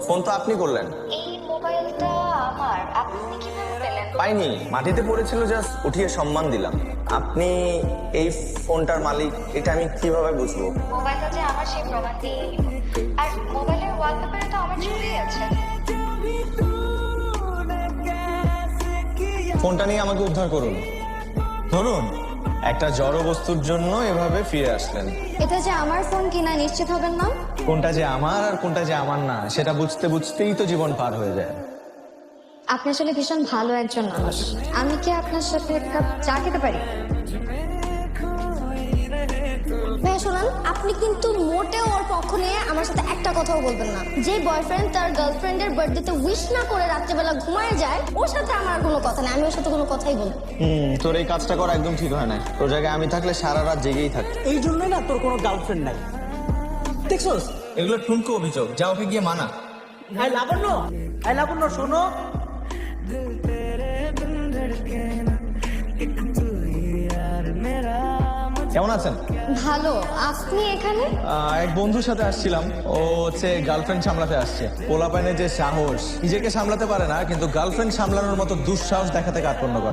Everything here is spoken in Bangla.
ফোন তো আপনি করলেন। এই মোবাইলটা আমার, আপনি কিভাবে পেলেন? পাইনি, মাটিতে পড়েছিল, জাস্ট উঠিয়ে সম্মান দিলাম। আপনি এই ফোনটার মালিক এটা আমি কিভাবে বুঝবো? মোবাইলটা যে আমার সেই প্রমাণ দিয়েই নিব। আর মোবাইলের ওয়ালপেপারে তো আমার ছবি আছে। ফোনটা নিয়ে আমাকে উদ্ধার করুন। ধরুন, একটা জড় বস্তুর জন্য এভাবে ফিরে আসলেন। এটা যে আমার ফোন কিনা নিশ্চিত হবেন না? কোনটা যে আমার আর কোনটা যে আমার না সেটা বুঝতে বুঝতেই তো জীবন পার হয়ে যায়। আপনি আসলে ভীষণ ভালো একজন মানুষ। আমি কি আপনার সাথে এক কাপ চা খেতে পারি? ভাই শোনান, আপনি কিন্তু মোটেও ওর পক্ষ নিয়ে আমার সাথে একটা কথাও বলবেন না। যে বয়ফ্রেন্ড তার গার্লফ্রেন্ডের বার্থডেতে উইশ না করে রাত্রেবেলা ঘুমায় যায়, ওর সাথে আমার কোনো কথা নেই। আমি ওর সাথে কোনো কথাই বলবো না। তোর এই কাজটা করা একদম ঠিক হয় না। তোর জায়গায় আমি থাকলে সারা রাত জেগেই থাকতো। এই জন্যই না তোর কোনো গার্লফ্রেন্ড নাই, দেখছোস? এগুলো ঠুনকো অভিযোগ, যা ওকে গিয়ে মানা। লাবণ্য শোনো। কেমন আছেন? ভালো। আপনি এখানে? এক বন্ধুর সাথে আসছিলাম। ও হচ্ছে গার্লফ্রেন্ড সামলাতে আসছে। পোলাপাইনের যে সাহস, নিজেকে সামলাতে পারে না কিন্তু গার্লফ্রেন্ড সামলানোর মতো দুঃসাহস দেখাতে কার্পণ্য করে।